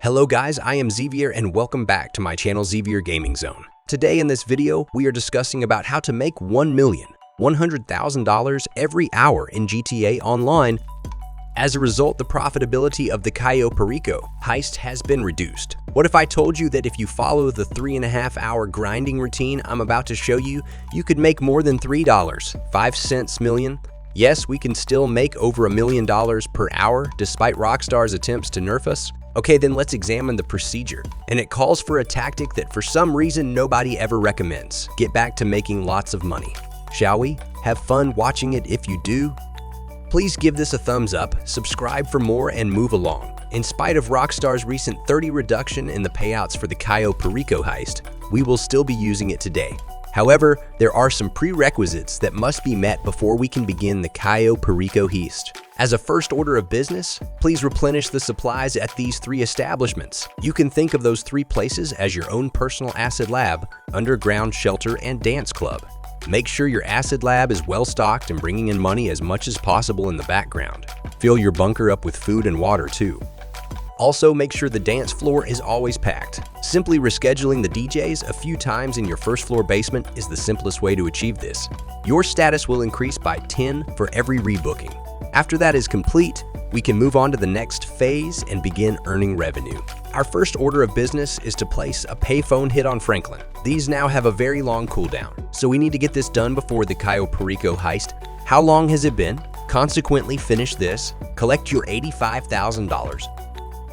Hello guys, I am XEVIER and welcome back to my channel XEVIER Gaming Zone. Today in this video, we are discussing about how to make $1,100,000 every hour in GTA Online. As a result, the profitability of the Cayo Perico heist has been reduced. What if I told you that if you follow the 3.5-hour grinding routine I'm about to show you, you could make more than $3.05 million? Yes, we can still make over $1 million per hour despite Rockstar's attempts to nerf us. Okay, then let's examine the procedure. And it calls for a tactic that for some reason nobody ever recommends. Get back to making lots of money. Shall we? Have fun watching it if you do. Please give this a thumbs up, subscribe for more, and move along. In spite of Rockstar's recent 30% reduction in the payouts for the Cayo Perico heist, we will still be using it today. However, there are some prerequisites that must be met before we can begin the Cayo Perico heist. As a first order of business, please replenish the supplies at these 3 establishments. You can think of those 3 places as your own personal acid lab, underground shelter, and dance club. Make sure your acid lab is well stocked and bringing in money as much as possible in the background. Fill your bunker up with food and water too. Also, make sure the dance floor is always packed. Simply rescheduling the DJs a few times in your first floor basement is the simplest way to achieve this. Your status will increase by 10 for every rebooking. After that is complete, we can move on to the next phase and begin earning revenue. Our first order of business is to place a payphone hit on Franklin. These now have a very long cooldown, so we need to get this done before the Cayo Perico heist. How long has it been? Consequently, finish this, collect your $85,000.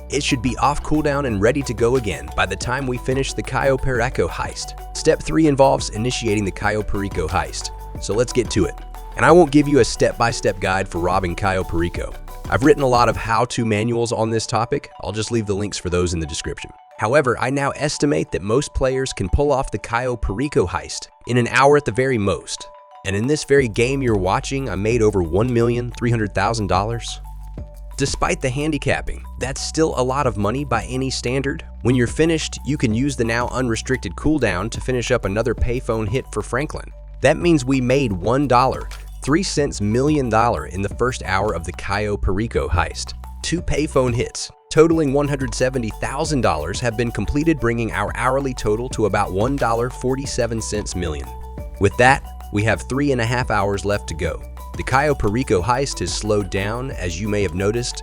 It should be off cooldown and ready to go again by the time we finish the Cayo Perico heist. Step 3 involves initiating the Cayo Perico heist, so let's get to it. And I won't give you a step-by-step guide for robbing Cayo Perico. I've written a lot of how-to manuals on this topic. I'll just leave the links for those in the description. However, I now estimate that most players can pull off the Cayo Perico heist in an hour at the very most. And in this very game you're watching, I made over $1,300,000. Despite the handicapping, that's still a lot of money by any standard. When you're finished, you can use the now unrestricted cooldown to finish up another payphone hit for Franklin. That means we made $1.03 million in the first hour of the Cayo Perico heist. 2 payphone hits, totaling $170,000, have been completed, bringing our hourly total to about $1.47 million. With that, we have 3.5 hours left to go. The Cayo Perico heist has slowed down, as you may have noticed.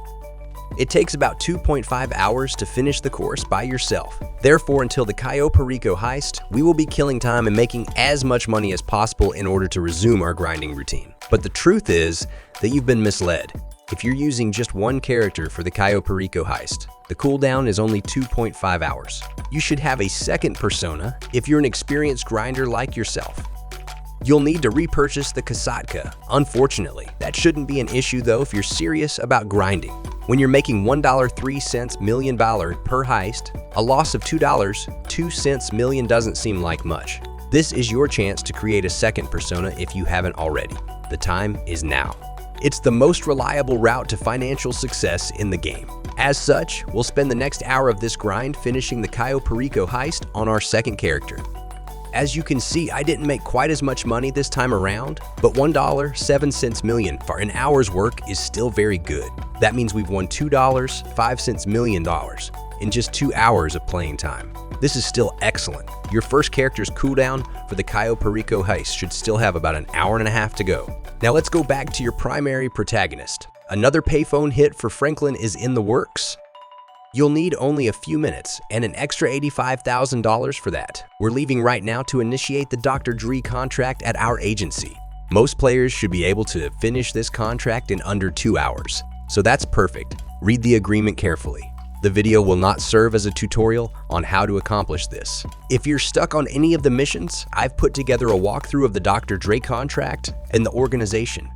It takes about 2.5 hours to finish the course by yourself. Therefore, until the Cayo Perico heist, we will be killing time and making as much money as possible in order to resume our grinding routine. But the truth is that you've been misled. If you're using just one character for the Cayo Perico heist, the cooldown is only 2.5 hours. You should have a second persona if you're an experienced grinder like yourself. You'll need to repurchase the Kasatka. Unfortunately, that shouldn't be an issue though if you're serious about grinding. When you're making $1.03 million per heist, a loss of $2.02 million doesn't seem like much. This is your chance to create a second persona if you haven't already. The time is now. It's the most reliable route to financial success in the game. As such, we'll spend the next hour of this grind finishing the Cayo Perico heist on our second character. As you can see, I didn't make quite as much money this time around, but $1.07 million for an hour's work is still very good. That means we've won $2.05 million in just 2 hours of playing time. This is still excellent. Your first character's cooldown for the Cayo Perico heist should still have about an hour and a half to go. Now let's go back to your primary protagonist. Another payphone hit for Franklin is in the works. You'll need only a few minutes and an extra $85,000 for that. We're leaving right now to initiate the Dr. Dre contract at our agency. Most players should be able to finish this contract in under 2 hours. So that's perfect. Read the agreement carefully. The video will not serve as a tutorial on how to accomplish this. If you're stuck on any of the missions, I've put together a walkthrough of the Dr. Dre contract and the organization.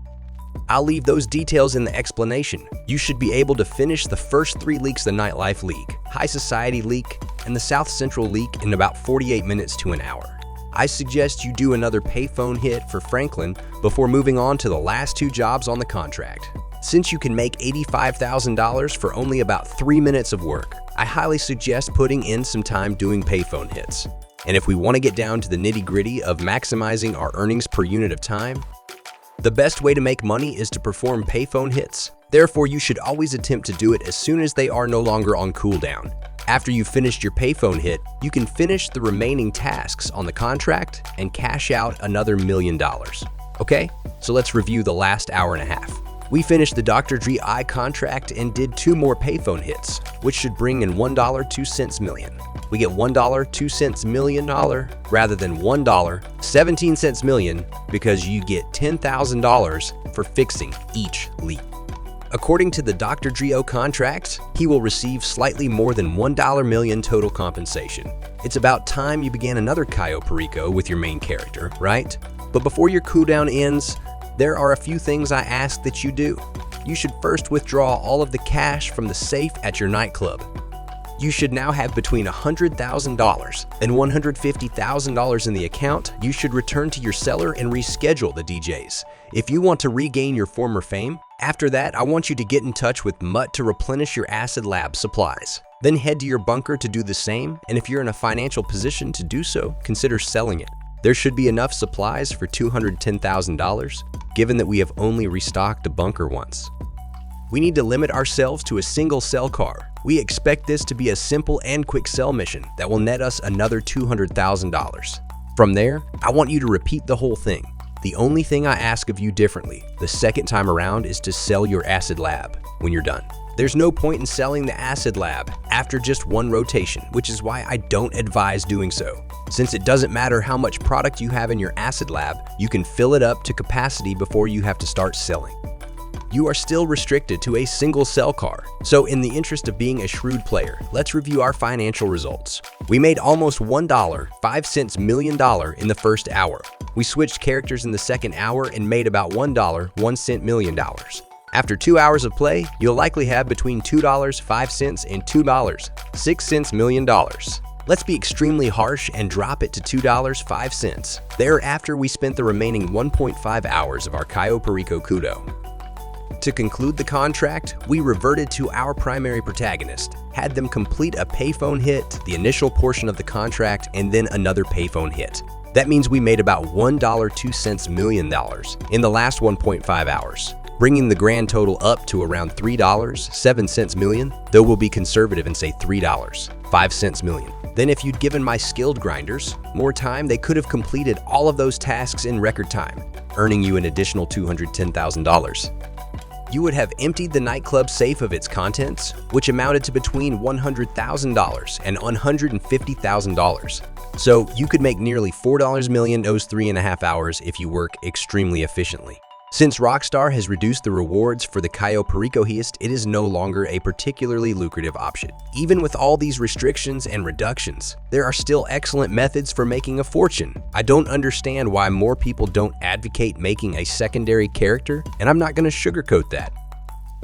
I'll leave those details in the explanation. You should be able to finish the first 3 leagues: the Nightlife League, High Society League, and the South Central League in about 48 minutes to an hour. I suggest you do another payphone hit for Franklin before moving on to the last 2 jobs on the contract. Since you can make $85,000 for only about 3 minutes of work, I highly suggest putting in some time doing payphone hits. And if we want to get down to the nitty-gritty of maximizing our earnings per unit of time, the best way to make money is to perform payphone hits. Therefore, you should always attempt to do it as soon as they are no longer on cooldown. After you've finished your payphone hit, you can finish the remaining tasks on the contract and cash out another $1 million. Okay, so let's review the last hour and a half. We finished the Dr. Dre contract and did 2 more payphone hits, which should bring in $1.02 million. We get $1.02 million rather than $1.17 million because you get $10,000 for fixing each leak. According to the Dr. Dre contract, he will receive slightly more than $1 million total compensation. It's about time you began another Cayo Perico with your main character, right? But before your cooldown ends, there are a few things I ask that you do. You should first withdraw all of the cash from the safe at your nightclub. You should now have between $100,000 and $150,000 in the account. You should return to your cellar and reschedule the DJs. If you want to regain your former fame, after that, I want you to get in touch with Mutt to replenish your acid lab supplies. Then head to your bunker to do the same, and if you're in a financial position to do so, consider selling it. There should be enough supplies for $210,000, given that we have only restocked the bunker once. We need to limit ourselves to a single cell car. We expect this to be a simple and quick sell mission that will net us another $200,000. From there, I want you to repeat the whole thing. The only thing I ask of you differently the second time around is to sell your acid lab when you're done. There's no point in selling the acid lab after just one rotation, which is why I don't advise doing so. Since it doesn't matter how much product you have in your acid lab, you can fill it up to capacity before you have to start selling. You are still restricted to a single cell car. So in the interest of being a shrewd player, let's review our financial results. We made almost $1.05 million in the first hour. We switched characters in the second hour and made about $1.01 million. After 2 hours of play, you'll likely have between $2.05 and $2.06 million. Let's be extremely harsh and drop it to $2.05. Thereafter, we spent the remaining 1.5 hours of our Cayo Perico Kudo. To conclude the contract, we reverted to our primary protagonist, had them complete a payphone hit, the initial portion of the contract, and then another payphone hit. That means we made about $1.02 million in the last 1.5 hours, bringing the grand total up to around $3.07 million, though we'll be conservative and say $3.05 million. Then if you'd given my skilled grinders more time, they could have completed all of those tasks in record time, earning you an additional $210,000. You would have emptied the nightclub safe of its contents, which amounted to between $100,000 and $150,000. So you could make nearly $4 million those 3.5 hours if you work extremely efficiently. Since Rockstar has reduced the rewards for the Cayo Perico heist, it is no longer a particularly lucrative option. Even with all these restrictions and reductions, there are still excellent methods for making a fortune. I don't understand why more people don't advocate making a secondary character, and I'm not going to sugarcoat that.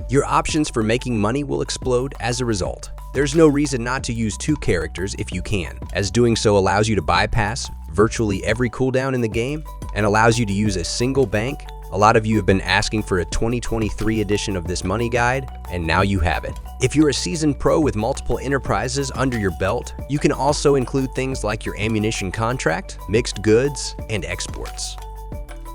Your options for making money will explode as a result. There's no reason not to use 2 characters if you can, as doing so allows you to bypass virtually every cooldown in the game and allows you to use a single bank. A lot of you have been asking for a 2023 edition of this money guide, and now you have it. If you're a seasoned pro with multiple enterprises under your belt, you can also include things like your ammunition contract, mixed goods, and exports.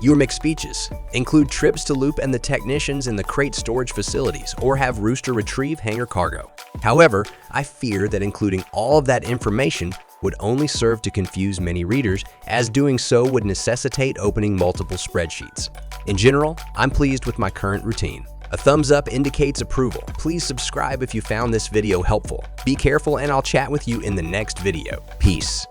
Your mixed speeches include trips to Loop and the technicians in the crate storage facilities, or have Rooster retrieve hangar cargo. However, I fear that including all of that information would only serve to confuse many readers, as doing so would necessitate opening multiple spreadsheets. In general, I'm pleased with my current routine. A thumbs up indicates approval. Please subscribe if you found this video helpful. Be careful, and I'll chat with you in the next video. Peace.